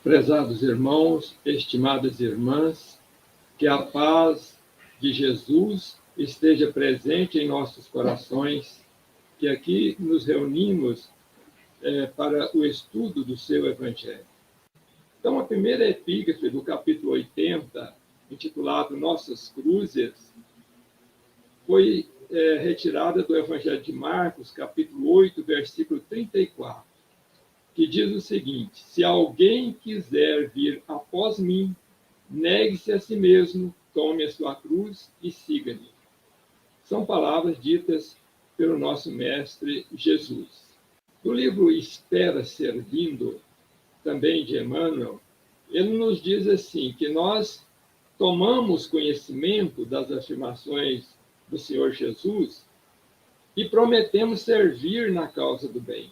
Prezados irmãos, estimadas irmãs, que a paz de Jesus esteja presente em nossos corações, que aqui nos reunimos para o estudo do seu Evangelho. Então, a primeira epígrafe do capítulo 80, intitulado Nossas Cruzes, foi retirada do Evangelho de Marcos, capítulo 8, versículo 34. Que diz o seguinte: se alguém quiser vir após mim, negue-se a si mesmo, tome a sua cruz e siga-me. São palavras ditas pelo nosso Mestre Jesus. No livro Espera Servindo, também de Emmanuel, ele nos diz assim, que nós tomamos conhecimento das afirmações do Senhor Jesus e prometemos servir na causa do bem.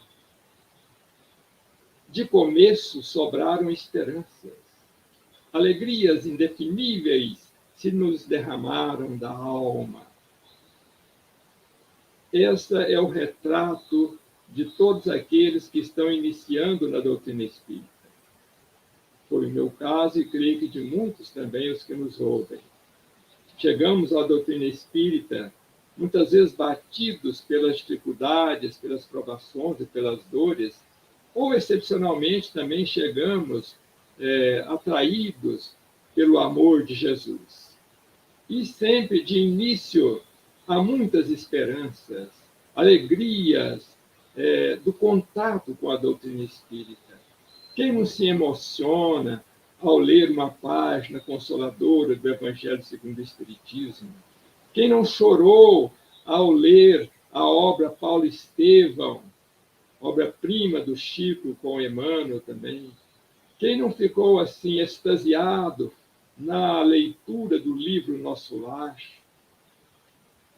De começo sobraram esperanças, alegrias indefiníveis se nos derramaram da alma. Esse é o retrato de todos aqueles que estão iniciando na doutrina espírita. Foi o meu caso e creio que de muitos também os que nos ouvem. Chegamos à doutrina espírita muitas vezes batidos pelas dificuldades, pelas provações e pelas dores, ou excepcionalmente também chegamos atraídos pelo amor de Jesus. E sempre de início há muitas esperanças, alegrias do contato com a doutrina espírita. Quem não se emociona ao ler uma página consoladora do Evangelho segundo o Espiritismo? Quem não chorou ao ler a obra Paulo Estevão, obra-prima do Chico com Emmanuel também? Quem não ficou assim extasiado na leitura do livro Nosso Lar?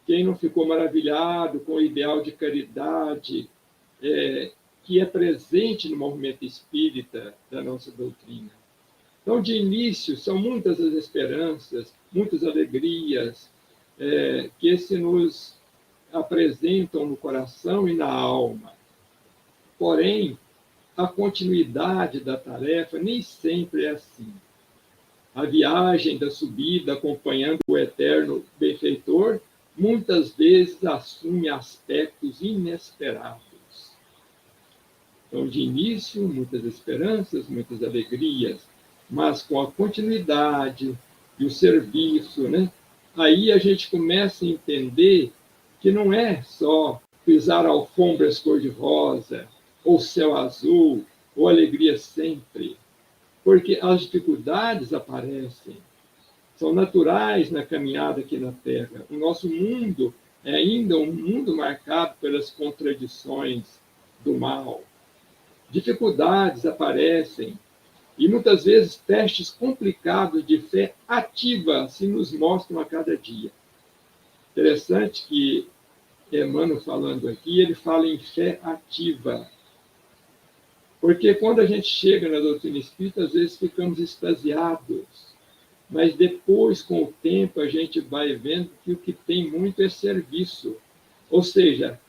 Quem não ficou maravilhado com o ideal de caridade que é presente no movimento espírita da nossa doutrina? Então, de início, são muitas as esperanças, muitas alegrias que se nos apresentam no coração e na alma. Porém, a continuidade da tarefa nem sempre é assim. A viagem da subida, acompanhando o eterno benfeitor, muitas vezes assume aspectos inesperados. Então, de início, muitas esperanças, muitas alegrias, mas com a continuidade e o serviço, aí a gente começa a entender que não é só pisar alfombras cor-de-rosa, ou céu azul, ou alegria sempre, porque as dificuldades aparecem, são naturais na caminhada aqui na Terra. O nosso mundo é ainda um mundo marcado pelas contradições do mal. Dificuldades aparecem e muitas vezes testes complicados de fé ativa se nos mostram a cada dia. Interessante que Emmanuel falando aqui, ele fala em fé ativa. Porque quando a gente chega na doutrina espírita, às vezes ficamos extasiados, mas depois, com o tempo, a gente vai vendo que o que tem muito é serviço. Ou seja,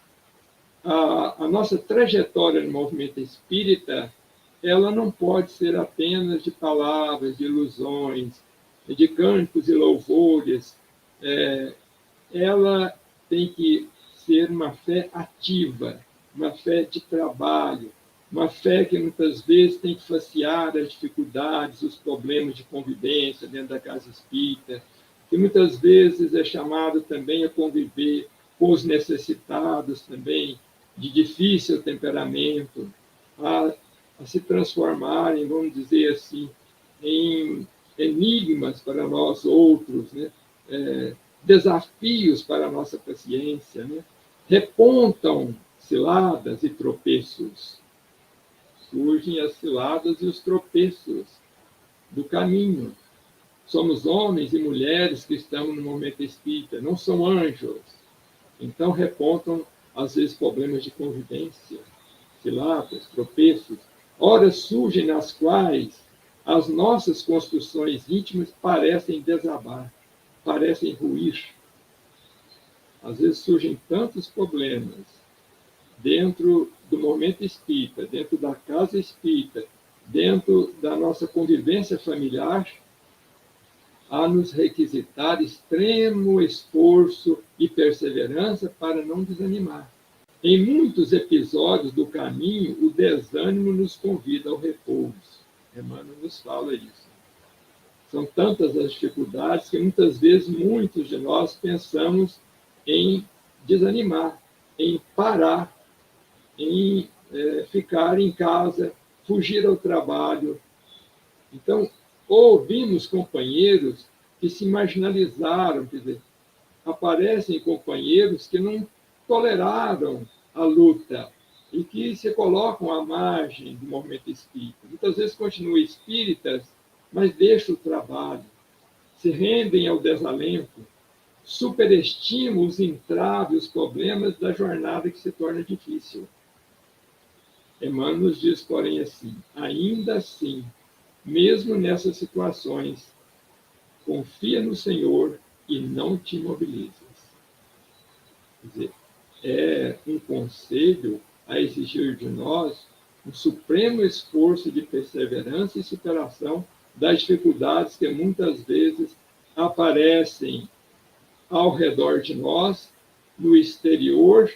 a nossa trajetória no movimento espírita, ela não pode ser apenas de palavras, de ilusões, de cânticos e louvores. Ela tem que ser uma fé ativa, uma fé de trabalho, uma fé que muitas vezes tem que facear as dificuldades, os problemas de convivência dentro da casa espírita, que muitas vezes é chamado também a conviver com os necessitados também, de difícil temperamento, a se transformarem, vamos dizer assim, em enigmas para nós outros, desafios para a nossa paciência, repontam ciladas e tropeços. Surgem as ciladas e os tropeços do caminho. Somos homens e mulheres que estamos no momento espírita, não são anjos. Então, repontam, às vezes, problemas de convivência, ciladas, tropeços. Horas surgem nas quais as nossas construções íntimas parecem desabar, parecem ruir. Às vezes surgem tantos problemas dentro do movimento espírita, dentro da casa espírita, dentro da nossa convivência familiar, a nos requisitar extremo esforço e perseverança para não desanimar. Em muitos episódios do caminho, o desânimo nos convida ao repouso. Emmanuel nos fala isso. São tantas as dificuldades que muitas vezes muitos de nós pensamos em desanimar, em parar, em ficar em casa, fugir ao trabalho. Então, ouvimos companheiros que se marginalizaram, quer dizer, aparecem companheiros que não toleraram a luta e que se colocam à margem do movimento espírita. Muitas vezes continuam espíritas, mas deixam o trabalho, se rendem ao desalento, superestimam os entraves, os problemas da jornada que se torna difícil. Emmanuel nos diz, porém, assim: ainda assim, mesmo nessas situações, confia no Senhor e não te imobilizes. Quer dizer, é um conselho a exigir de nós um supremo esforço de perseverança e superação das dificuldades que muitas vezes aparecem ao redor de nós, no exterior,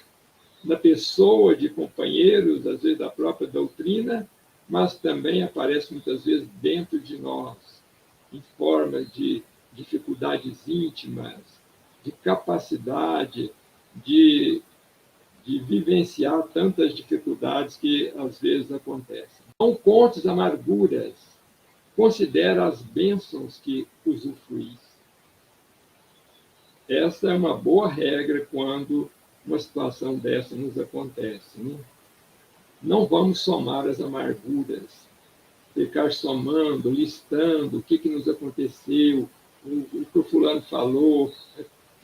na pessoa de companheiros, às vezes da própria doutrina, mas também aparece muitas vezes dentro de nós, em forma de dificuldades íntimas, de capacidade de vivenciar tantas dificuldades que às vezes acontecem. Não contes amarguras, considera as bênçãos que usufruís. Essa é uma boa regra quando uma situação dessa nos acontece. Né? Não vamos somar as amarguras, ficar somando, listando o que nos aconteceu, o que o fulano falou,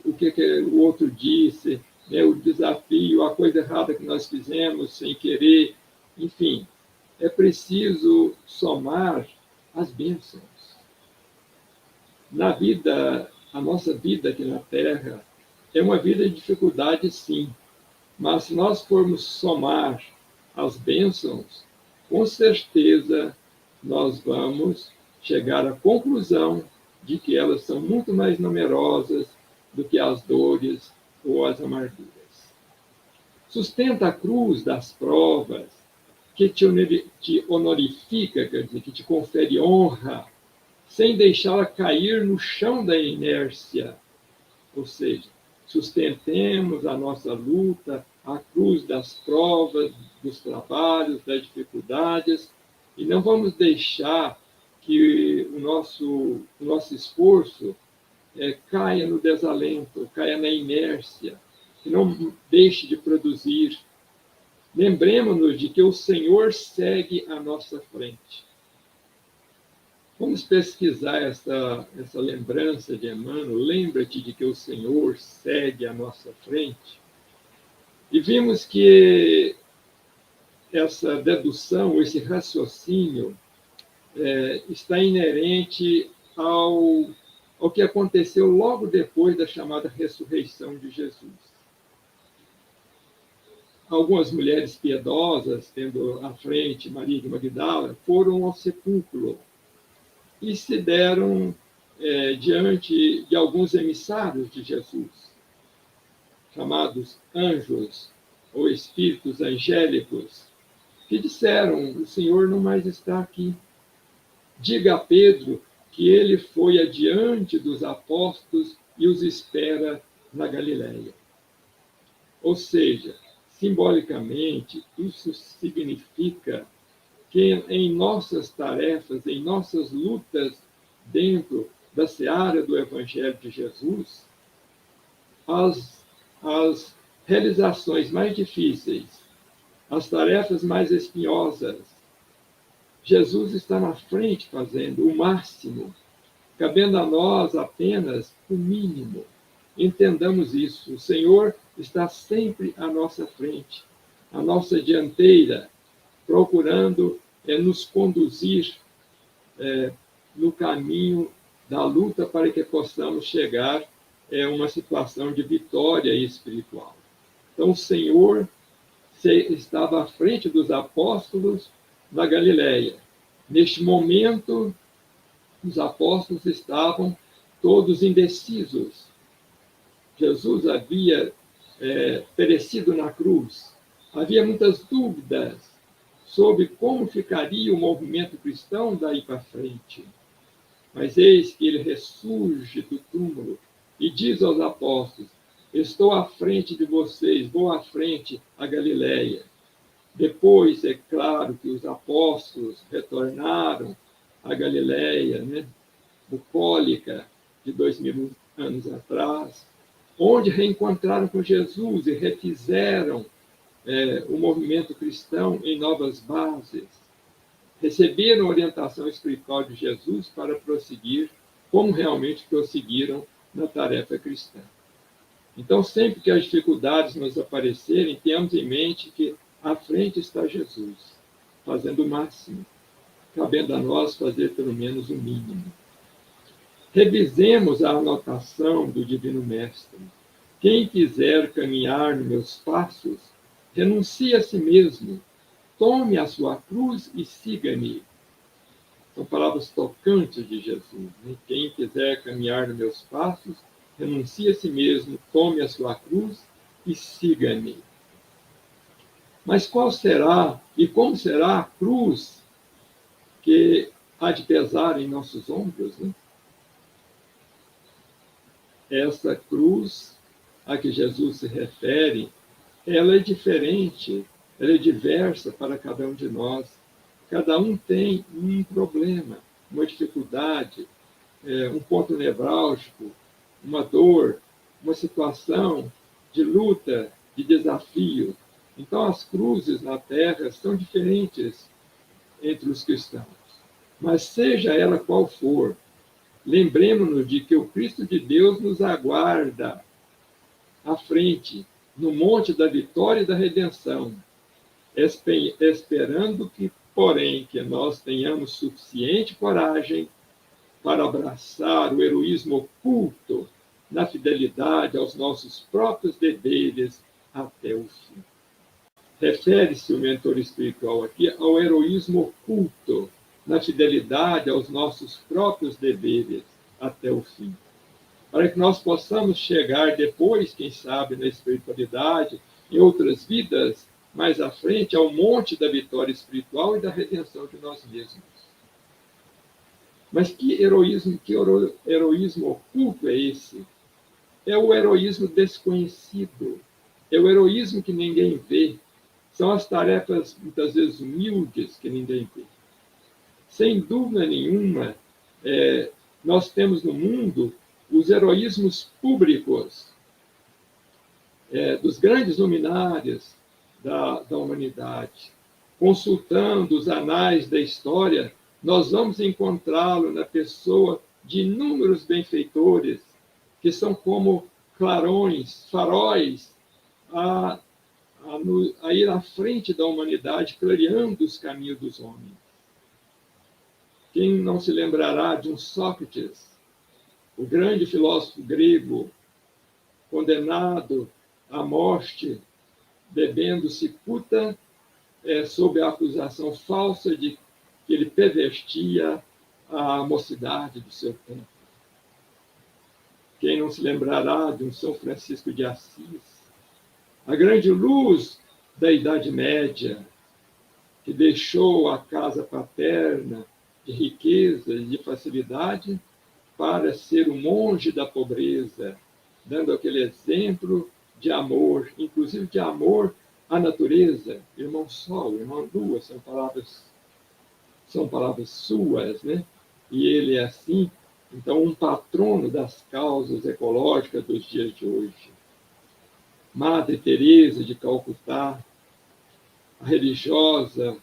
o que o outro disse, né, o desafio, a coisa errada que nós fizemos sem querer. Enfim, é preciso somar as bênçãos. Na vida, a nossa vida aqui na Terra é uma vida de dificuldade, sim. Mas se nós formos somar as bênçãos, com certeza nós vamos chegar à conclusão de que elas são muito mais numerosas do que as dores ou as amarguras. Sustenta a cruz das provas, que te honorifica, quer dizer, que te confere honra, sem deixá-la cair no chão da inércia. Ou seja, sustentemos a nossa luta, a cruz das provas, dos trabalhos, das dificuldades, e não vamos deixar que o nosso esforço caia no desalento, caia na inércia, que não deixe de produzir. Lembremos-nos de que o Senhor segue à nossa frente. Vamos pesquisar essa lembrança de Emmanuel. Lembra-te de que o Senhor segue à nossa frente. E vimos que essa dedução, esse raciocínio, está inerente ao que aconteceu logo depois da chamada ressurreição de Jesus. Algumas mulheres piedosas, tendo à frente Maria de Magdala, foram ao sepulcro e se deram diante de alguns emissários de Jesus, chamados anjos ou espíritos angélicos, que disseram: o Senhor não mais está aqui. Diga a Pedro que ele foi adiante dos apóstolos e os espera na Galileia. Ou seja, simbolicamente, isso significa que em nossas tarefas, em nossas lutas dentro da seara do Evangelho de Jesus, as realizações mais difíceis, as tarefas mais espinhosas, Jesus está na frente fazendo o máximo, cabendo a nós apenas o mínimo. Entendamos isso. O Senhor está sempre à nossa frente, à nossa dianteira, procurando nos conduzir no caminho da luta para que possamos chegar a uma situação de vitória espiritual. Então, o Senhor estava à frente dos apóstolos da Galileia, Neste momento, os apóstolos estavam todos indecisos. Jesus havia perecido na cruz. Havia muitas dúvidas sobre como ficaria o movimento cristão daí para frente. Mas eis que ele ressurge do túmulo e diz aos apóstolos: estou à frente de vocês, vou à frente a Galiléia. Depois, é claro que os apóstolos retornaram à Galiléia, né, bucólica, de 2000 anos atrás, onde reencontraram com Jesus e refizeram o movimento cristão em novas bases. Receberam orientação espiritual de Jesus para prosseguir, como realmente prosseguiram na tarefa cristã. Então, sempre que as dificuldades nos aparecerem, tenhamos em mente que à frente está Jesus, fazendo o máximo, cabendo a nós fazer pelo menos o mínimo. Revisemos a anotação do Divino Mestre. Quem quiser caminhar nos meus passos, renuncie a si mesmo, tome a sua cruz e siga-me. São palavras tocantes de Jesus. Né? Quem quiser caminhar nos meus passos, renuncie a si mesmo, tome a sua cruz e siga-me. Mas qual será e como será a cruz que há de pesar em nossos ombros? Né? Essa cruz a que Jesus se refere, ela é diferente, ela é diversa para cada um de nós. Cada um tem um problema, uma dificuldade, um ponto nevrálgico, uma dor, uma situação de luta, de desafio. Então, as cruzes na terra são diferentes entre os cristãos. Mas seja ela qual for, lembremos-nos de que o Cristo de Deus nos aguarda à frente, no monte da vitória e da redenção, esperando que, porém, que nós tenhamos suficiente coragem para abraçar o heroísmo oculto na fidelidade aos nossos próprios deveres até o fim. Refere-se o mentor espiritual aqui ao heroísmo oculto na fidelidade aos nossos próprios deveres até o fim. Para que nós possamos chegar depois, quem sabe, na espiritualidade, em outras vidas, mais à frente, ao monte da vitória espiritual e da redenção de nós mesmos. Mas que heroísmo oculto é esse? É o heroísmo desconhecido. É o heroísmo que ninguém vê. São as tarefas, muitas vezes, humildes que ninguém vê. Sem dúvida nenhuma, nós temos no mundo os heroísmos públicos dos grandes luminares da humanidade. Consultando os anais da história, nós vamos encontrá-lo na pessoa de inúmeros benfeitores, que são como clarões, faróis, a ir à frente da humanidade, clareando os caminhos dos homens. Quem não se lembrará de um Sócrates, o grande filósofo grego, condenado à morte, bebendo cicuta, sob a acusação falsa de que ele pervertia a mocidade do seu tempo. Quem não se lembrará de um São Francisco de Assis, a grande luz da Idade Média, que deixou a casa paterna de riqueza e de facilidade para ser o monge da pobreza, dando aquele exemplo de amor, inclusive de amor à natureza. Irmão Sol, irmã Lua, são palavras suas, né? E ele é assim, então, um patrono das causas ecológicas dos dias de hoje. Madre Teresa de Calcutá, a religiosa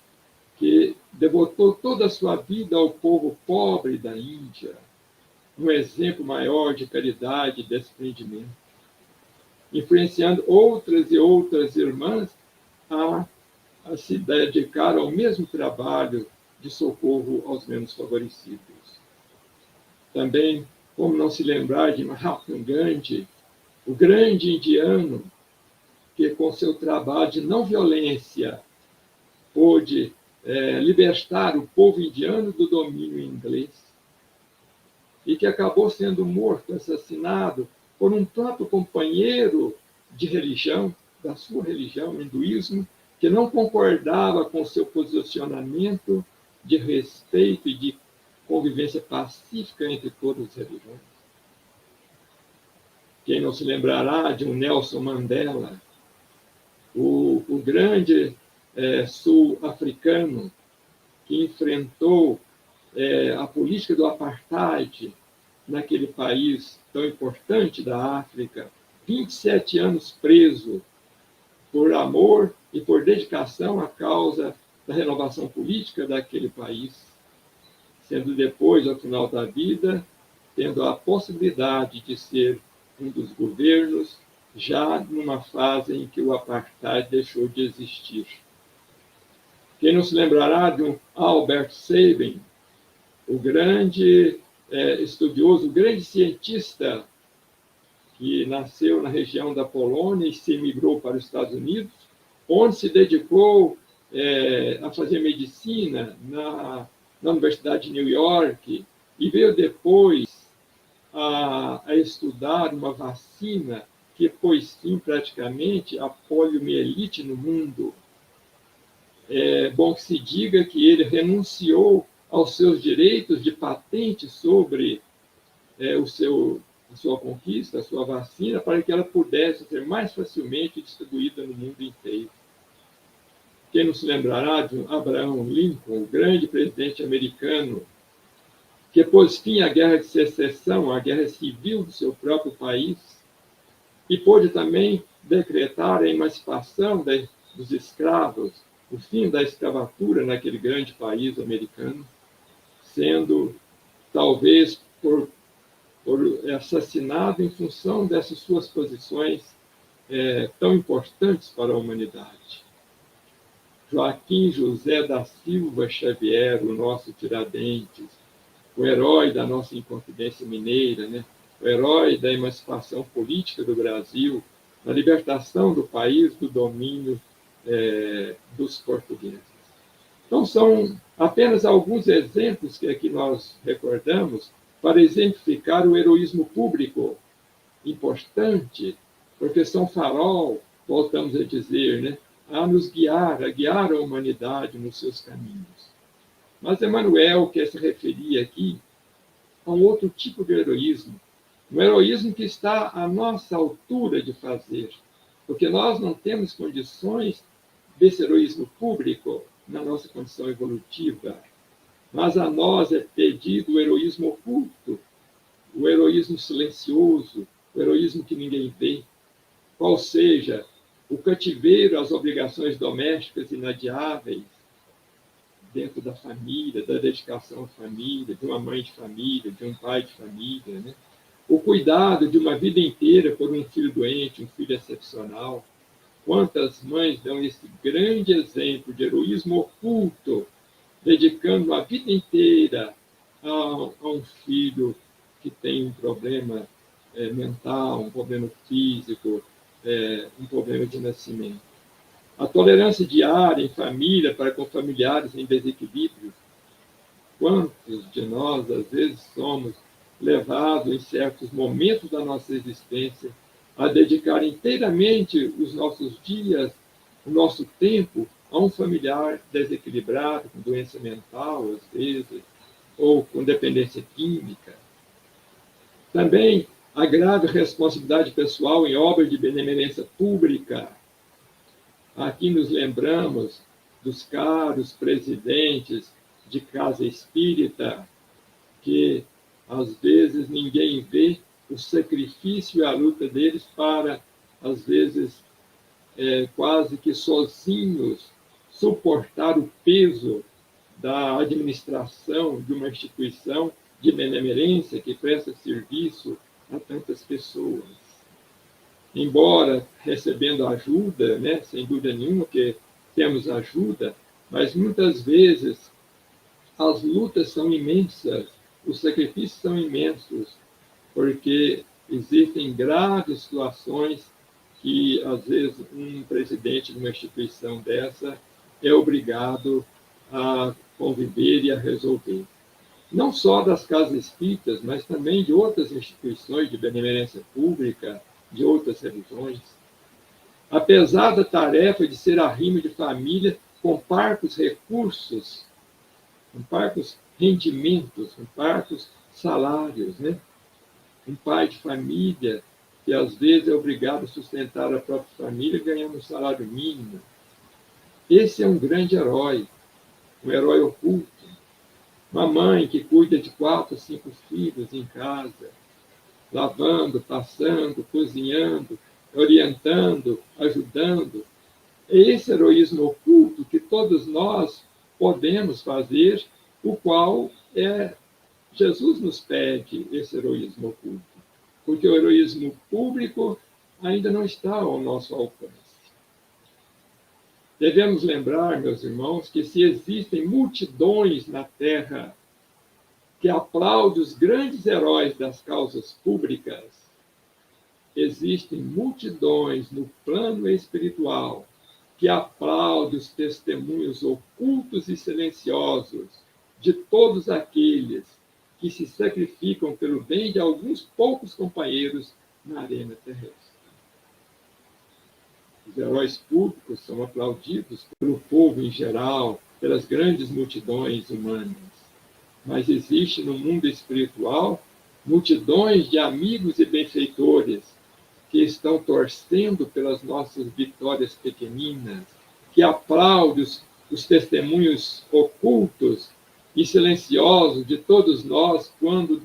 que devotou toda a sua vida ao povo pobre da Índia, um exemplo maior de caridade e desprendimento, influenciando outras e outras irmãs a se dedicar ao mesmo trabalho de socorro aos menos favorecidos. Também, como não se lembrar de Mahatma Gandhi, o grande indiano, que com seu trabalho de não violência pôde libertar o povo indiano do domínio inglês, e que acabou sendo morto, assassinado, por um próprio companheiro de religião, da sua religião, o hinduísmo, que não concordava com o seu posicionamento de respeito e de convivência pacífica entre todas as religiões. Quem não se lembrará de um Nelson Mandela, o grande sul-africano que enfrentou a política do apartheid naquele país tão importante da África, 27 anos preso por amor e por dedicação à causa da renovação política daquele país, sendo depois, ao final da vida, tendo a possibilidade de ser um dos governos, já numa fase em que o apartheid deixou de existir. Quem não se lembrará de um Albert Sabin, o grande estudioso, o grande cientista que nasceu na região da Polônia e se emigrou para os Estados Unidos, onde se dedicou a fazer medicina na Universidade de New York e veio depois a estudar uma vacina que pôs fim praticamente à poliomielite no mundo. É bom que se diga que ele renunciou aos seus direitos de patente sobre a sua conquista, a sua vacina, para que ela pudesse ser mais facilmente distribuída no mundo inteiro. Quem não se lembrará de Abraham Lincoln, o grande presidente americano, que pôs fim à guerra de secessão, à guerra civil do seu próprio país, e pôde também decretar a emancipação dos escravos, o fim da escravatura naquele grande país americano, sendo talvez por assassinado em função dessas suas posições tão importantes para a humanidade. Joaquim José da Silva Xavier, o nosso Tiradentes, o herói da nossa Inconfidência Mineira, né? O herói da emancipação política do Brasil, da libertação do país do domínio dos portugueses. Então, são apenas alguns exemplos que aqui nós recordamos para exemplificar o heroísmo público importante, porque são farol, voltamos a dizer, né, a nos guiar, a guiar a humanidade nos seus caminhos. Mas Emmanuel quer se referir aqui a um outro tipo de heroísmo, um heroísmo que está à nossa altura de fazer, porque nós não temos condições desse heroísmo público na nossa condição evolutiva, mas a nós é pedido o heroísmo oculto, o heroísmo silencioso, o heroísmo que ninguém vê, qual seja o cativeiro às obrigações domésticas inadiáveis dentro da família, da dedicação à família, de uma mãe de família, de um pai de família, né? O cuidado de uma vida inteira por um filho doente, um filho excepcional. Quantas mães dão esse grande exemplo de heroísmo oculto, dedicando a vida inteira a um filho que tem um problema mental, um problema físico, um problema de nascimento. A tolerância diária em família para com familiares em desequilíbrio. Quantos de nós, às vezes, somos levados, em certos momentos da nossa existência, a dedicar inteiramente os nossos dias, o nosso tempo, a um familiar desequilibrado, com doença mental, às vezes, ou com dependência química. Também a grave responsabilidade pessoal em obras de benemerência pública. Aqui nos lembramos dos caros presidentes de casa espírita, que às vezes ninguém vê o sacrifício e a luta deles para, às vezes, quase que sozinhos, suportar o peso da administração de uma instituição de benemerência que presta serviço a tantas pessoas. Embora recebendo ajuda, né, sem dúvida nenhuma que temos ajuda, mas muitas vezes as lutas são imensas, os sacrifícios são imensos, porque existem graves situações que, às vezes, um presidente de uma instituição dessa é obrigado a conviver e a resolver. Não só das casas espíritas, mas também de outras instituições de benemerência pública, de outras religiões. Apesar da tarefa de ser arrimo de família com parcos recursos, com parcos rendimentos, com parcos salários, né? Um pai de família que às vezes é obrigado a sustentar a própria família ganhando um salário mínimo. Esse é um grande herói, um herói oculto. Uma mãe que cuida de 4, 5 filhos em casa, lavando, passando, cozinhando, orientando, ajudando. É esse heroísmo oculto que todos nós podemos fazer, o qual Jesus nos pede esse heroísmo oculto, porque o heroísmo público ainda não está ao nosso alcance. Devemos lembrar, meus irmãos, que se existem multidões na Terra que aplaudem os grandes heróis das causas públicas, existem multidões no plano espiritual que aplaudem os testemunhos ocultos e silenciosos de todos aqueles que se sacrificam pelo bem de alguns poucos companheiros na arena terrestre. Os heróis públicos são aplaudidos pelo povo em geral, pelas grandes multidões humanas. Mas existe no mundo espiritual multidões de amigos e benfeitores que estão torcendo pelas nossas vitórias pequeninas, que aplaudem os testemunhos ocultos e silenciosos de todos nós quando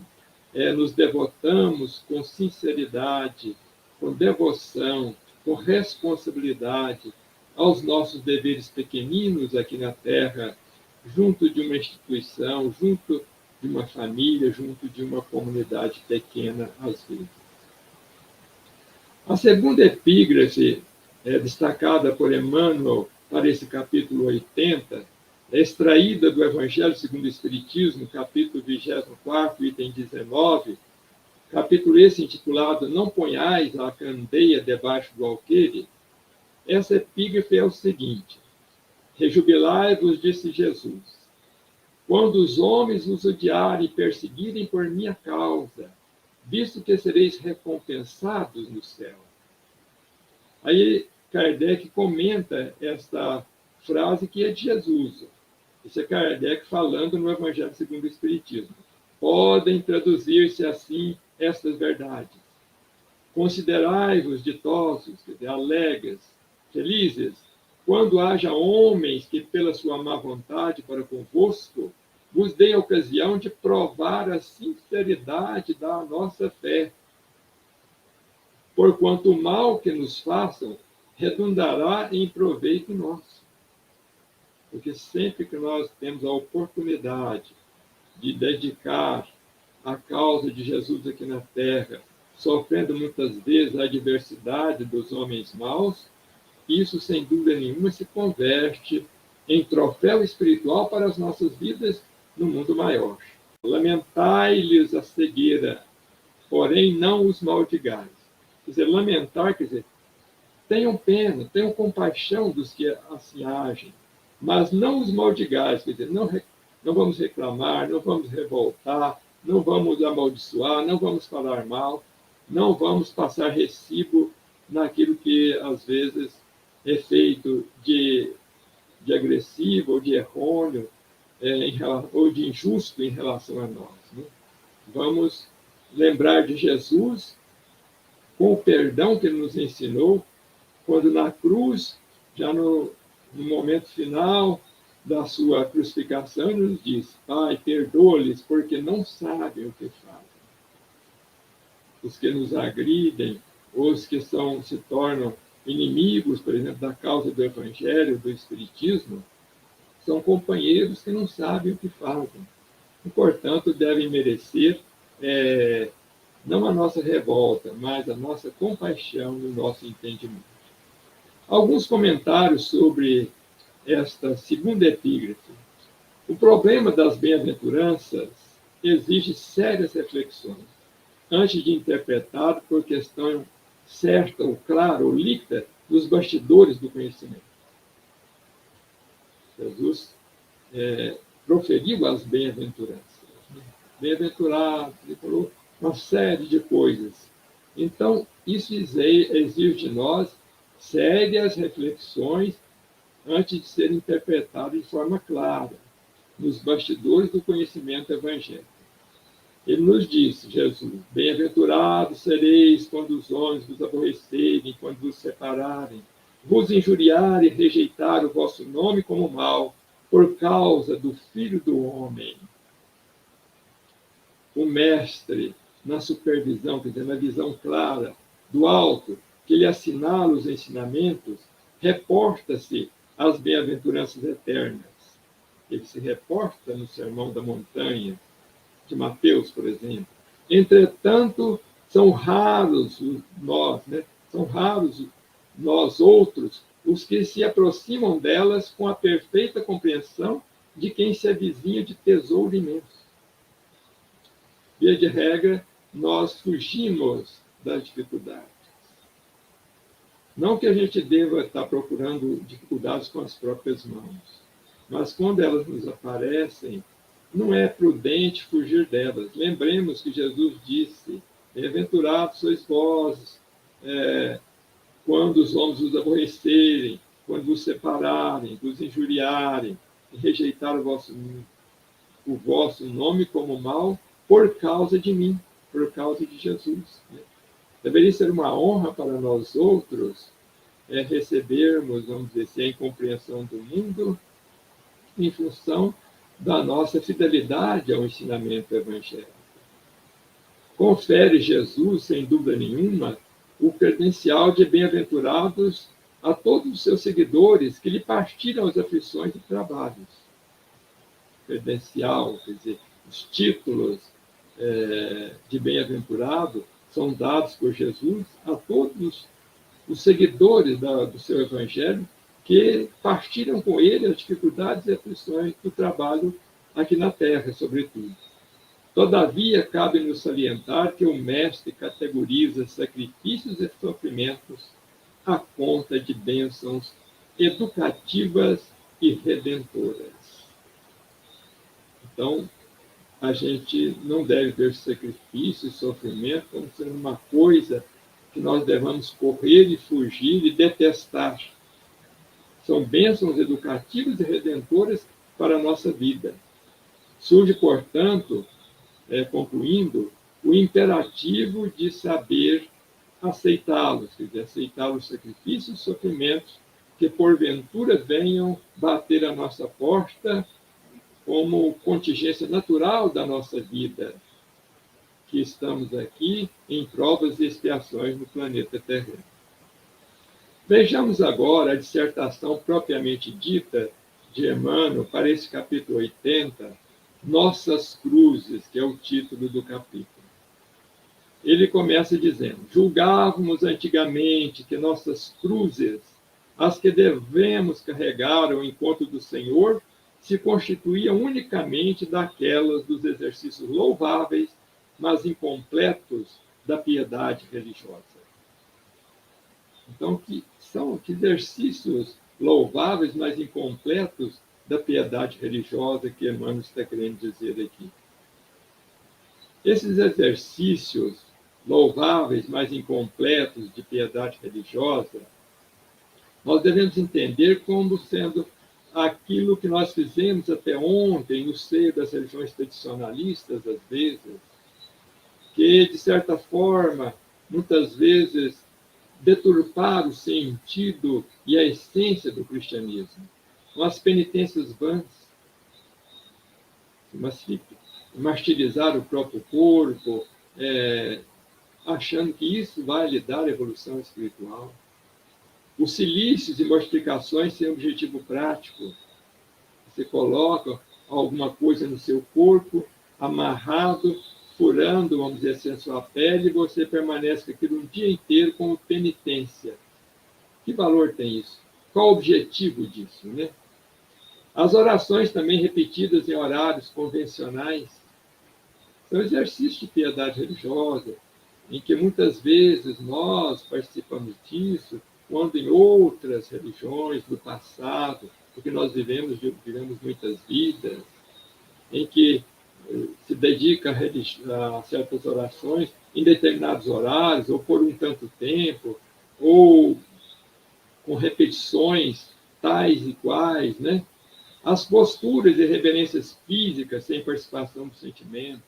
nos devotamos com sinceridade, com devoção, com responsabilidade aos nossos deveres pequeninos aqui na Terra, junto de uma instituição, junto de uma família, junto de uma comunidade pequena, às vezes. A segunda epígrafe, destacada por Emmanuel para esse capítulo 80, é extraída do Evangelho segundo o Espiritismo, capítulo 24, item 19, capítulo esse intitulado Não ponhais a candeia debaixo do alqueire. Essa epígrafe é o seguinte: rejubilai-vos, disse Jesus, quando os homens vos odiarem e perseguirem por minha causa, visto que sereis recompensados no céu. Aí Kardec comenta esta frase que é de Jesus. Isso é Kardec falando no Evangelho segundo o Espiritismo. Podem traduzir-se assim estas verdades. Considerai-vos ditosos, alegres, felizes, quando haja homens que, pela sua má vontade para convosco, vos deem a ocasião de provar a sinceridade da nossa fé. Porquanto o mal que nos façam redundará em proveito nosso. Porque sempre que nós temos a oportunidade de dedicar a causa de Jesus aqui na Terra, sofrendo muitas vezes a adversidade dos homens maus, isso, sem dúvida nenhuma, se converte em troféu espiritual para as nossas vidas no mundo maior. Lamentai-lhes a cegueira, porém não os maldigais. Quer dizer, lamentar, quer dizer, tenham pena, tenham compaixão dos que assim agem, mas não os maldigais, quer dizer, não vamos reclamar, não vamos revoltar, não vamos amaldiçoar, não vamos falar mal, não vamos passar recibo naquilo que, às vezes, é feito de agressivo ou de errôneo, ou de injusto em relação a nós. Né? Vamos lembrar de Jesus com o perdão que ele nos ensinou, quando na cruz, já no momento final da sua crucificação, ele nos diz: Pai, perdoa-lhes, porque não sabem o que fazem. Os que nos agridem, os que se tornam inimigos, por exemplo, da causa do Evangelho, do Espiritismo, são companheiros que não sabem o que fazem. E, portanto, devem merecer não a nossa revolta, mas a nossa compaixão e o nosso entendimento. Alguns comentários sobre esta segunda epígrafe. O problema das bem-aventuranças exige sérias reflexões, antes de interpretado por questão certa ou clara ou líquida dos bastidores do conhecimento. Jesus proferiu as bem-aventuranças. Bem-aventurado, ele falou uma série de coisas. Então, isso exige de nós sérias reflexões antes de ser interpretado de forma clara, nos bastidores do conhecimento evangélico. Ele nos disse, Jesus, bem-aventurados sereis quando os homens vos aborrecerem, quando vos separarem, vos injuriarem e rejeitar o vosso nome como mal, por causa do Filho do Homem. O mestre, na supervisão, quer dizer, na visão clara do alto, que lhe assinala os ensinamentos, reporta-se às bem-aventuranças eternas. Ele se reporta no Sermão da Montanha, de Mateus, por exemplo. Entretanto, são raros nós outros, os que se aproximam delas com a perfeita compreensão de quem se avizinha de tesouro imenso. Via de regra, nós fugimos das dificuldades. Não que a gente deva estar procurando dificuldades com as próprias mãos, mas quando elas nos aparecem, não é prudente fugir delas. Lembremos que Jesus disse, bem-aventurados sois vós, quando os homens os aborrecerem, quando vos separarem, vos injuriarem, e rejeitar o vosso nome como mal, por causa de mim, por causa de Jesus. Deveria ser uma honra para nós outros recebermos, vamos dizer assim, a incompreensão do mundo em função da nossa fidelidade ao ensinamento evangélico. Confere Jesus, sem dúvida nenhuma, o credencial de bem-aventurados a todos os seus seguidores que lhe partilham as aflições e trabalhos. Credencial, quer dizer, os títulos de bem-aventurado são dados por Jesus a todos os seguidores do seu evangelho que partilham com ele as dificuldades e aflições do trabalho aqui na terra, sobretudo. Todavia, cabe-nos salientar que o Mestre categoriza sacrifícios e sofrimentos à conta de bênçãos educativas e redentoras. Então, a gente não deve ver sacrifício e sofrimento como sendo uma coisa que nós devamos correr e fugir e detestar. São bênçãos educativas e redentoras para a nossa vida. Surge, portanto, concluindo, o imperativo de saber aceitá-los, quer dizer, aceitar os sacrifícios e sofrimentos que, porventura, venham bater a nossa porta como contingência natural da nossa vida, que estamos aqui em provas e expiações no planeta terreno. Vejamos agora a dissertação propriamente dita de Emmanuel para esse capítulo 80, Nossas Cruzes, que é o título do capítulo. Ele começa dizendo, julgávamos antigamente que nossas cruzes, as que devemos carregar ao encontro do Senhor, se constituíam unicamente daquelas dos exercícios louváveis, mas incompletos da piedade religiosa. Então, que são exercícios louváveis, mas incompletos da piedade religiosa que Emmanuel está querendo dizer aqui. Esses exercícios louváveis, mas incompletos de piedade religiosa, nós devemos entender como sendo aquilo que nós fizemos até ontem no seio das religiões tradicionalistas, às vezes, que, de certa forma, muitas vezes, deturparam o sentido e a essência do cristianismo. Umas penitências vãs, martirizar o próprio corpo, achando que isso vai lhe dar evolução espiritual. Os cilícios e mortificações sem objetivo prático. Você coloca alguma coisa no seu corpo, amarrado, furando, vamos dizer assim, a sua pele, e você permanece com aquilo um dia inteiro como penitência. Que valor tem isso? Qual o objetivo disso, né? As orações também repetidas em horários convencionais são exercícios de piedade religiosa, em que muitas vezes nós participamos disso, quando em outras religiões do passado porque nós vivemos muitas vidas em que se dedica a certas orações em determinados horários, ou por um tanto tempo, ou com repetições tais e quais, né? As posturas e reverências físicas sem participação do sentimento.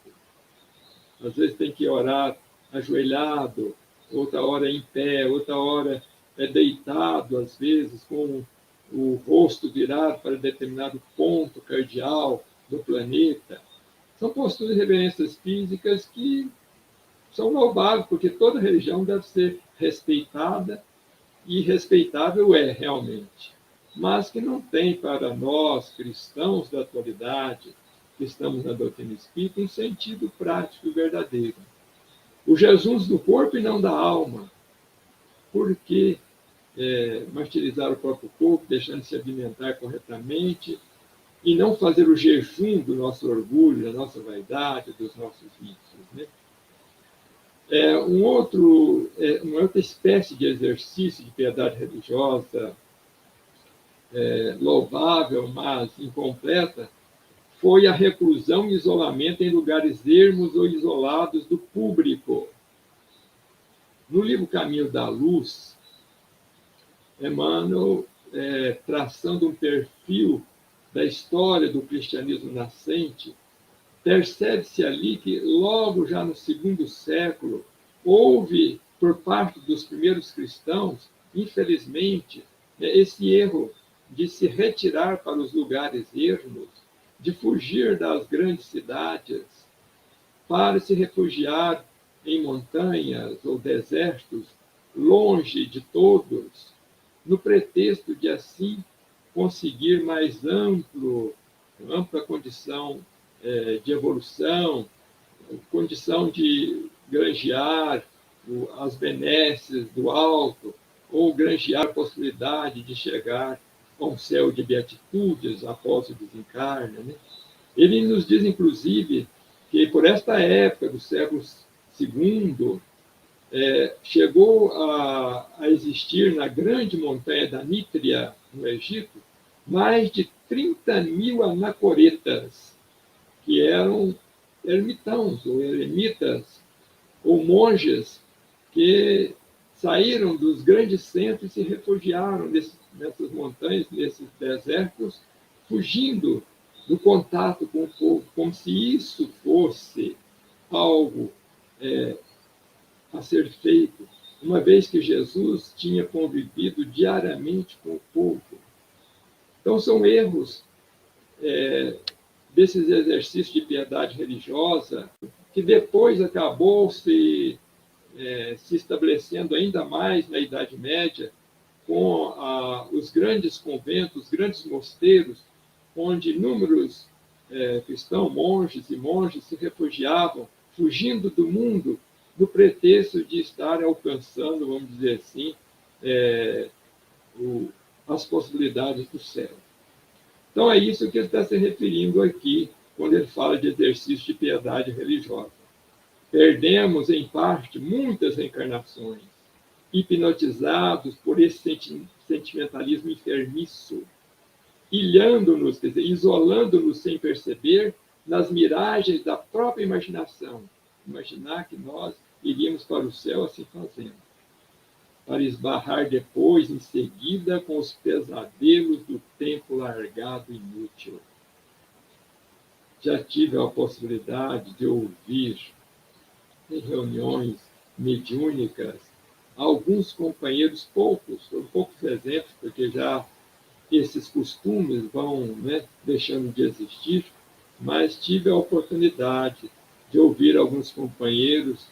Às vezes tem que orar ajoelhado, outra hora em pé, outra hora deitado, às vezes com o rosto virado para determinado ponto cardial do planeta. São posturas e reverências físicas que são louváveis, porque toda religião deve ser respeitada, e respeitável é realmente, mas que não tem para nós, cristãos da atualidade, que estamos na doutrina espírita, um sentido prático e verdadeiro. O Jesus do corpo e não da alma. Por que martirizar o próprio corpo, deixando de se alimentar corretamente, e não fazer o jejum do nosso orgulho, da nossa vaidade, dos nossos vícios, né? Uma outra espécie de exercício de piedade religiosa, louvável, mas incompleta, foi a reclusão e isolamento em lugares ermos ou isolados do público. No livro Caminho da Luz, Emmanuel, traçando um perfil da história do cristianismo nascente, percebe-se ali que, logo já no segundo século, houve, por parte dos primeiros cristãos, infelizmente, esse erro de se retirar para os lugares ermos, de fugir das grandes cidades, para se refugiar em montanhas ou desertos, longe de todos, no pretexto de, assim, conseguir mais ampla condição de evolução, condição de granjear as benesses do alto, ou granjear a possibilidade de chegar a um céu de beatitudes após o desencarne, né? Ele nos diz, inclusive, que por esta época do século II, chegou a existir na grande montanha da Nítria, no Egito, mais de 30.000 anacoretas, que eram ermitãos, ou eremitas, ou monges, que saíram dos grandes centros e se refugiaram nessas montanhas, nesses desertos, fugindo do contato com o povo, como se isso fosse algo a ser feito, uma vez que Jesus tinha convivido diariamente com o povo. Então, são erros desses exercícios de piedade religiosa, que depois acabou se estabelecendo ainda mais na Idade Média, com os grandes conventos, os grandes mosteiros, onde inúmeros cristãos, monges e monjas, se refugiavam, fugindo do mundo, no pretexto de estar alcançando, vamos dizer assim, as possibilidades do céu. Então, é isso que ele está se referindo aqui, quando ele fala de exercício de piedade religiosa. Perdemos, em parte, muitas reencarnações, hipnotizados por esse sentimentalismo enfermiço, ilhando-nos, quer dizer, isolando-nos sem perceber, nas miragens da própria imaginação. Imaginar que nós iríamos para o céu assim fazendo, para esbarrar depois, em seguida, com os pesadelos do tempo largado e inútil. Já tive a possibilidade de ouvir, em reuniões mediúnicas, alguns companheiros, poucos exemplos, porque já esses costumes vão deixando de existir, mas tive a oportunidade de ouvir alguns companheiros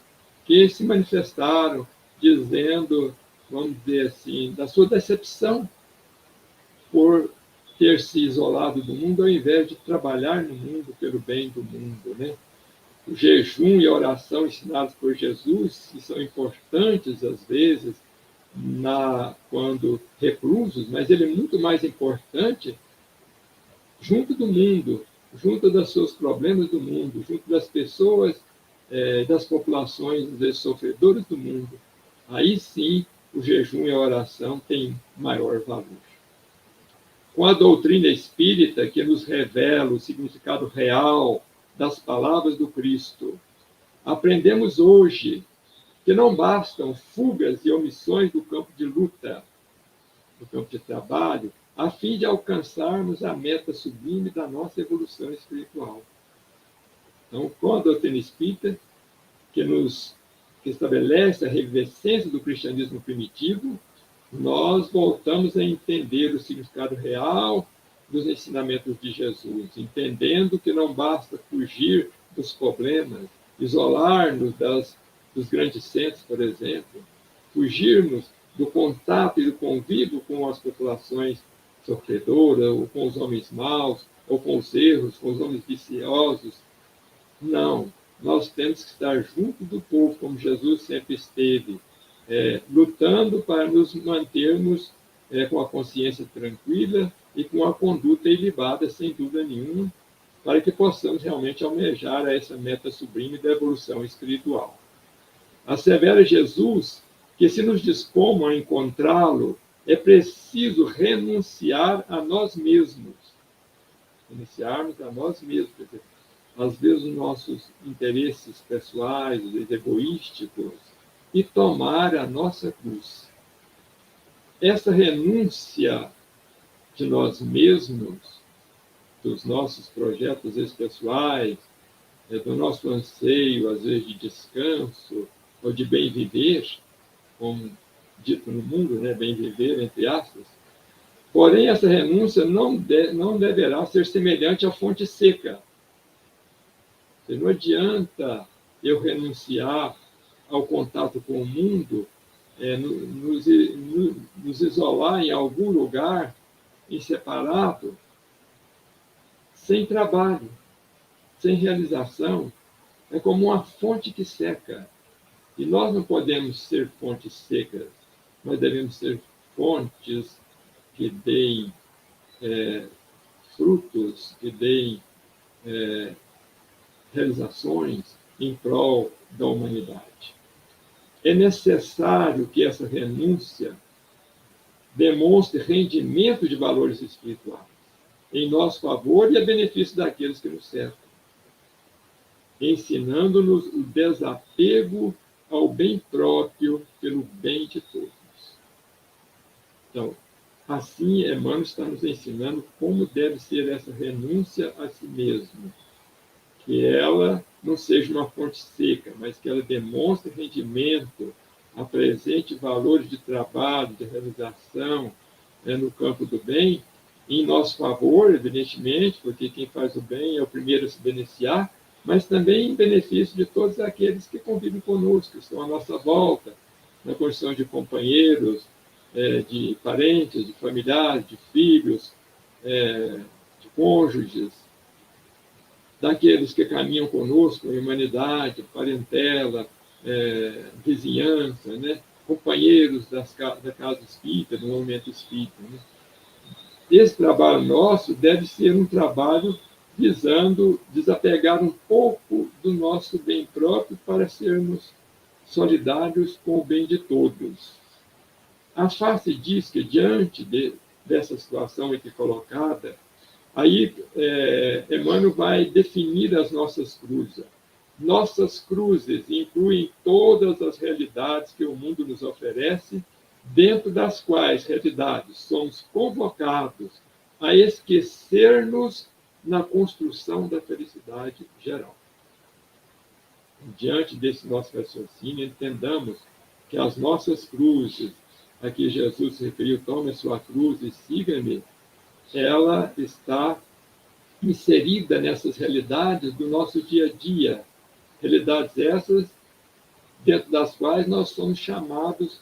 que se manifestaram dizendo, vamos dizer assim, da sua decepção por ter se isolado do mundo, ao invés de trabalhar no mundo pelo bem do mundo, né? O jejum e a oração ensinados por Jesus, que são importantes às vezes quando reclusos, mas ele é muito mais importante junto do mundo, junto dos seus problemas do mundo, junto das pessoas, das populações, às vezes, sofredoras do mundo. Aí sim, o jejum e a oração têm maior valor. com a doutrina espírita que nos revela o significado real das palavras do Cristo, aprendemos hoje que não bastam fugas e omissões do campo de luta, do campo de trabalho, a fim de alcançarmos a meta sublime da nossa evolução espiritual. Então, com a doutrina espírita, que estabelece a revivescência do cristianismo primitivo, nós voltamos a entender o significado real dos ensinamentos de Jesus, entendendo que não basta fugir dos problemas, isolar-nos dos grandes centros, por exemplo, fugirmos do contato e do convívio com as populações sofredoras, ou com os homens maus, ou com os erros, com os homens viciosos. Não, nós temos que estar junto do povo, como Jesus sempre esteve, lutando para nos mantermos com a consciência tranquila e com a conduta ilibada, sem dúvida nenhuma, para que possamos realmente almejar essa meta sublime da evolução espiritual. Assevera Jesus que, se nos dispomos a encontrá-lo, é preciso renunciar a nós mesmos. Renunciarmos a nós mesmos. Quer dizer, às vezes, os nossos interesses pessoais, egoísticos, e tomar a nossa cruz. Essa renúncia de nós mesmos, dos nossos projetos pessoais, do nosso anseio, às vezes, de descanso, ou de bem viver, como dito no mundo, né, bem viver, entre aspas. Porém, essa renúncia não deverá ser semelhante à fonte seca. Não adianta eu renunciar ao contato com o mundo, nos isolar em algum lugar, em separado, sem trabalho, sem realização. É como uma fonte que seca. E nós não podemos ser fontes secas, nós devemos ser fontes que deem frutos, que deem realizações em prol da humanidade. É necessário que essa renúncia demonstre rendimento de valores espirituais em nosso favor e a benefício daqueles que nos cercam, ensinando-nos o desapego ao bem próprio pelo bem de todos. Então, assim, Emmanuel está nos ensinando como deve ser essa renúncia a si mesmo, que ela não seja uma fonte seca, mas que ela demonstre rendimento, apresente valores de trabalho, de realização no campo do bem, em nosso favor, evidentemente, porque quem faz o bem é o primeiro a se beneficiar, mas também em benefício de todos aqueles que convivem conosco, que estão à nossa volta, na condição de companheiros, de parentes, de familiares, de filhos, de cônjuges, daqueles que caminham conosco, a humanidade, parentela, vizinhança, né? Companheiros da casa espírita, do movimento espírita. Né? Esse trabalho nosso deve ser um trabalho visando desapegar um pouco do nosso bem próprio para sermos solidários com o bem de todos. A face diz que, diante dessa situação aqui colocada, aí Emmanuel vai definir as nossas cruzes. Nossas cruzes incluem todas as realidades que o mundo nos oferece, dentro das quais realidades somos convocados a esquecer-nos na construção da felicidade geral. Diante desse nosso raciocínio, entendamos que as nossas cruzes, a que Jesus se referiu, tome a sua cruz e siga-me, ela está inserida nessas realidades do nosso dia a dia. Realidades essas, dentro das quais nós somos chamados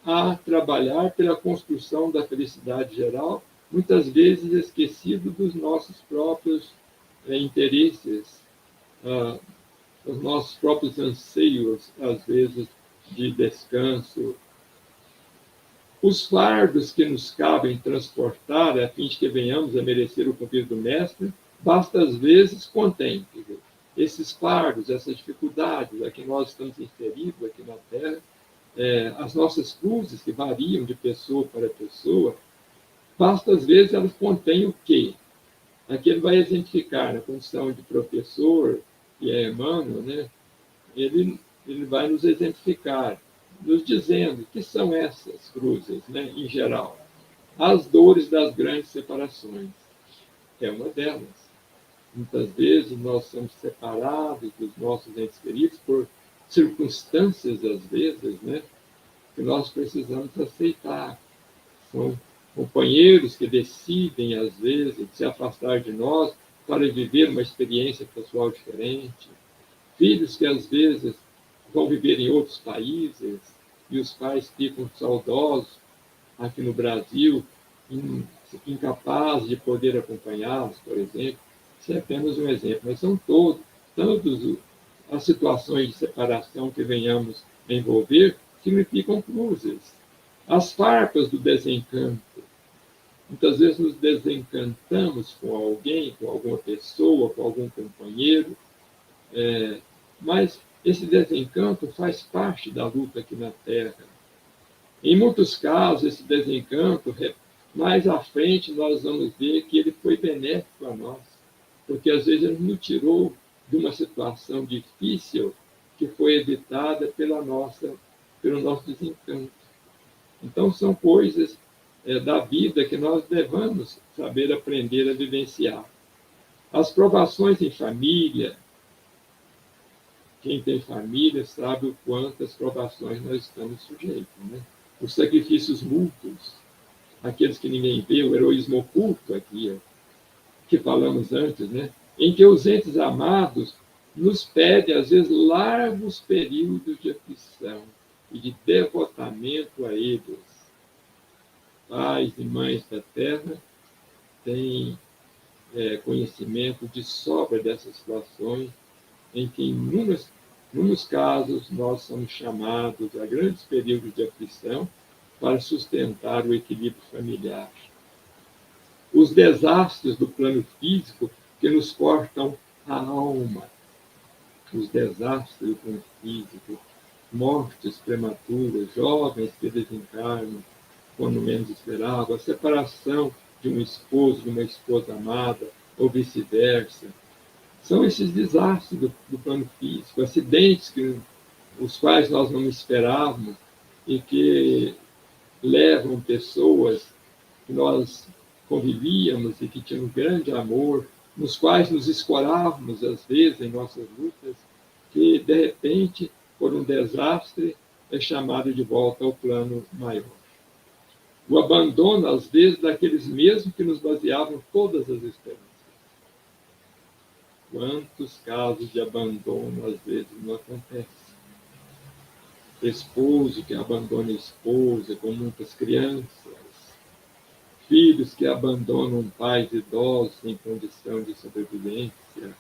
a trabalhar pela construção da felicidade geral, muitas vezes esquecido dos nossos próprios interesses, os nossos próprios anseios, às vezes, de descanso. Os fardos que nos cabem transportar, a fim de que venhamos a merecer o convite do Mestre, basta às vezes contém. Esses fardos, essas dificuldades a que nós estamos inseridos aqui na Terra, as nossas cruzes, que variam de pessoa para pessoa, basta, às vezes, elas contêm o quê? Aqui ele vai exemplificar, na condição de professor, que é Emmanuel, né? ele vai nos exemplificar, nos dizendo que são essas cruzes, né, em geral. As dores das grandes separações, que é uma delas. Muitas vezes nós somos separados dos nossos entes queridos por circunstâncias, às vezes, né, que nós precisamos aceitar. São companheiros que decidem, às vezes, se afastar de nós para viver uma experiência pessoal diferente. Filhos que, às vezes, vão viver em outros países e os pais ficam saudosos aqui no Brasil, incapazes de poder acompanhá-los, por exemplo. Isso é apenas um exemplo, mas são todas as situações de separação que venhamos a envolver significam cruzes. As farpas do desencanto. Muitas vezes nos desencantamos com alguém, com alguma pessoa, com algum companheiro, mas esse desencanto faz parte da luta aqui na Terra. Em muitos casos, esse desencanto, mais à frente, nós vamos ver que ele foi benéfico a nós, porque às vezes ele nos tirou de uma situação difícil que foi evitada pelo nosso desencanto. Então, são coisas da vida que nós devemos saber aprender a vivenciar. As provações em família, quem tem família sabe o quantas provações nós estamos sujeitos, né? Os sacrifícios mútuos, aqueles que ninguém vê, o heroísmo oculto aqui, que falamos antes, né? Em que os entes amados nos pedem, às vezes, largos períodos de aflição e de devotamento a eles. Pais e mães da Terra têm conhecimento de sobra dessas situações, em que, em inúmeros casos, nós somos chamados a grandes períodos de aflição para sustentar o equilíbrio familiar. Os desastres do plano físico que nos cortam a alma, os desastres do plano físico, mortes prematuras, jovens que desencarnam quando menos esperavam, a separação de um esposo, de uma esposa amada, ou vice-versa. São esses desastres do plano físico, acidentes os quais nós não esperávamos e que levam pessoas que nós convivíamos e que tinham um grande amor, nos quais nos escorávamos, às vezes, em nossas lutas, que, de repente, por um desastre, é chamado de volta ao plano maior. O abandono, às vezes, daqueles mesmos que nos baseavam todas as esperanças. Quantos casos de abandono, às vezes, não acontecem? Esposo que abandona a esposa com muitas crianças, filhos que abandonam pais idosos em condição de sobrevivência,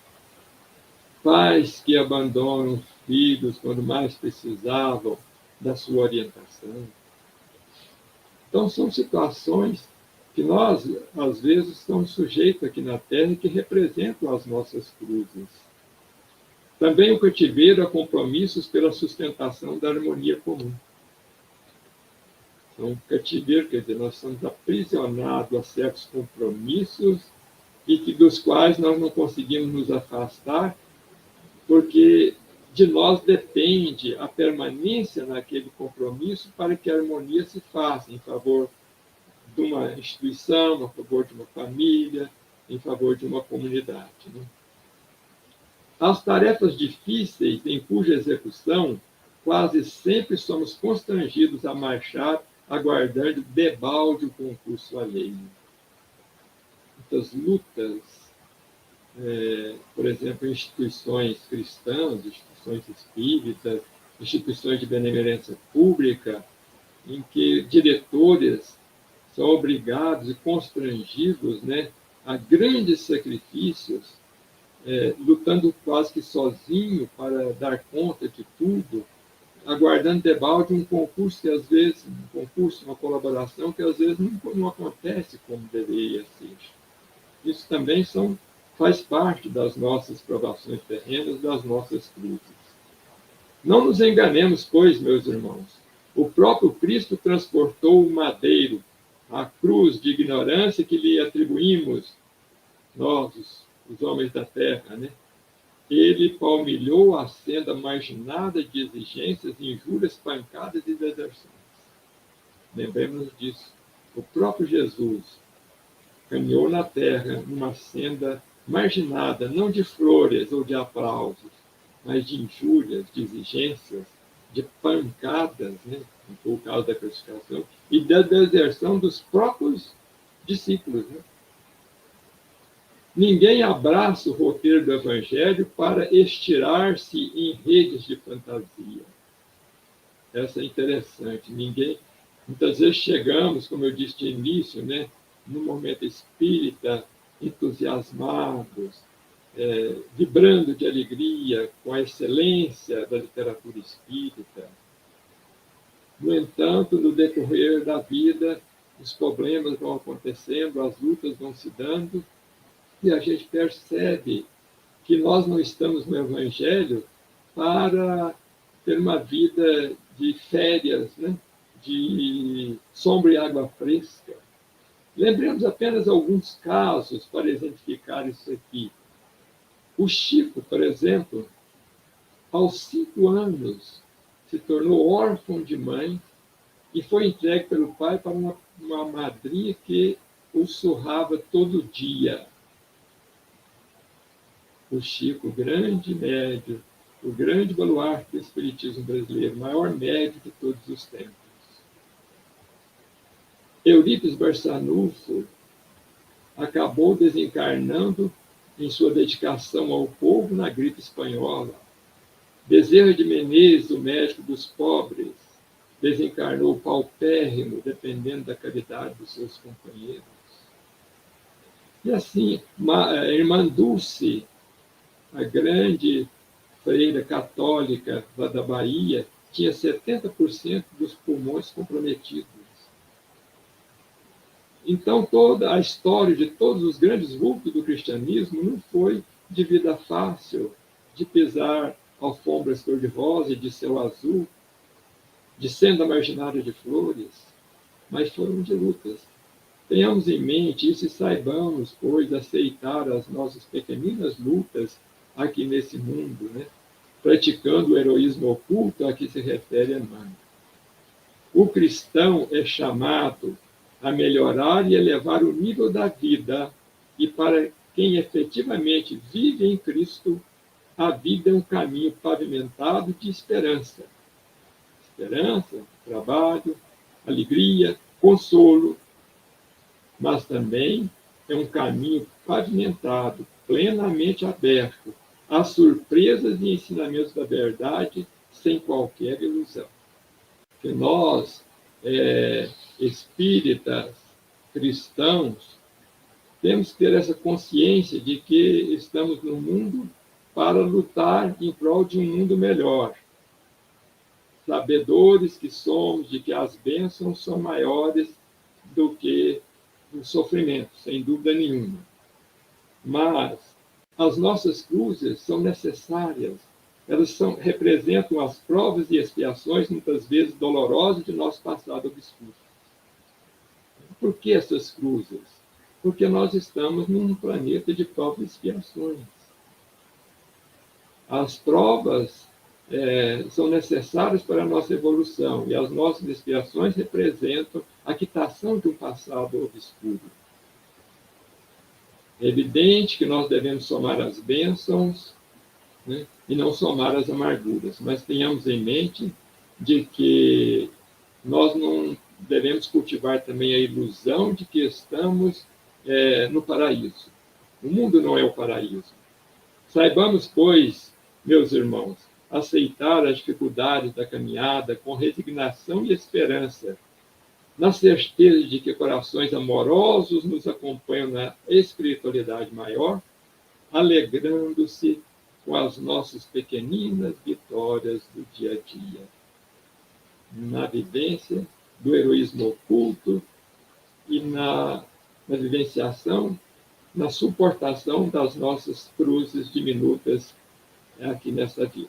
pais que abandonam filhos quando mais precisavam da sua orientação. Então, são situações que nós, às vezes, estamos sujeitos aqui na Terra e que representam as nossas cruzes. Também o cativeiro a compromissos pela sustentação da harmonia comum. Então, cativeiro, quer dizer, nós somos aprisionados a certos compromissos e dos quais nós não conseguimos nos afastar, porque de nós depende a permanência naquele compromisso para que a harmonia se faça em favor de uma instituição, a favor de uma família, em favor de uma comunidade, né? As tarefas difíceis em cuja execução quase sempre somos constrangidos a marchar aguardando debalde o concurso alheio. Muitas lutas, por exemplo, instituições cristãs, instituições espíritas, instituições de benemerência pública, em que diretores são obrigados e constrangidos, né, a grandes sacrifícios, lutando quase que sozinho para dar conta de tudo, aguardando debalde um concurso que às vezes, uma colaboração que às vezes não acontece como deveria ser. Isso também faz parte das nossas provações terrenas, das nossas cruzes. Não nos enganemos, pois, meus irmãos, o próprio Cristo transportou o madeiro a cruz de ignorância que lhe atribuímos, nós, os homens da terra, né? Ele palmilhou a senda marginada de exigências, injúrias, pancadas e deserções. Lembremos disso. O próprio Jesus caminhou na terra numa senda marginada, não de flores ou de aplausos, mas de injúrias, de exigências, de pancadas, né? Foi o caso da crucificação, e da deserção dos próprios discípulos. Né? Ninguém abraça o roteiro do Evangelho para estirar-se em redes de fantasia. Essa é interessante. Muitas vezes chegamos, como eu disse de início, né, no momento espírita, entusiasmados, vibrando de alegria com a excelência da literatura espírita. No entanto, no decorrer da vida, os problemas vão acontecendo, as lutas vão se dando, e a gente percebe que nós não estamos no Evangelho para ter uma vida de férias, né? De sombra e água fresca. Lembremos apenas alguns casos para exemplificar isso aqui. O Chico, por exemplo, aos 5 anos, se tornou órfão de mãe e foi entregue pelo pai para uma madrinha que o surrava todo dia. O Chico, grande médio, o grande baluarte do espiritismo brasileiro, o maior médio de todos os tempos. Eurípides Barçanufo acabou desencarnando em sua dedicação ao povo na gripe espanhola. Bezerra de Menezes, o médico dos pobres, desencarnou paupérrimo, dependendo da caridade dos seus companheiros. E assim, Irmã Dulce, a grande freira católica lá da Bahia, tinha 70% dos pulmões comprometidos. Então, toda a história de todos os grandes vultos do cristianismo não foi de vida fácil, de pisar alfombras cor-de-rosa e de céu azul, de senda marginada de flores, mas foram de lutas. Tenhamos em mente isso e saibamos, pois, aceitar as nossas pequeninas lutas aqui nesse mundo, né? Praticando o heroísmo oculto a que se refere Emmanuel. O cristão é chamado a melhorar e elevar o nível da vida, e para quem efetivamente vive em Cristo, a vida é um caminho pavimentado de esperança. Esperança, trabalho, alegria, consolo, mas também é um caminho pavimentado, plenamente aberto às surpresas e ensinamentos da verdade, sem qualquer ilusão. Que nós, espíritas, cristãos, temos que ter essa consciência de que estamos no mundo para lutar em prol de um mundo melhor. Sabedores que somos de que as bênçãos são maiores do que o sofrimento, sem dúvida nenhuma. Mas as nossas cruzes são necessárias. Elas representam as provas e expiações, muitas vezes dolorosas, de nosso passado obscuro. Por que essas cruzes? Porque nós estamos num planeta de provas e expiações. As provas são necessárias para a nossa evolução, e as nossas expiações representam a quitação de um passado obscuro. É evidente que nós devemos somar as bênçãos, né, e não somar as amarguras, mas tenhamos em mente de que nós não devemos cultivar também a ilusão de que estamos no paraíso. O mundo não é o paraíso. Saibamos, pois, meus irmãos, aceitar as dificuldades da caminhada com resignação e esperança, na certeza de que corações amorosos nos acompanham na espiritualidade maior, alegrando-se com as nossas pequeninas vitórias do dia a dia, na vivência do heroísmo oculto e na vivenciação, na suportação das nossas cruzes diminutas aqui nessa vida.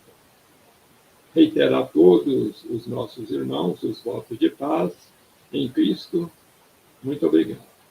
Reiterar a todos os nossos irmãos os votos de paz em Cristo, Muito obrigado.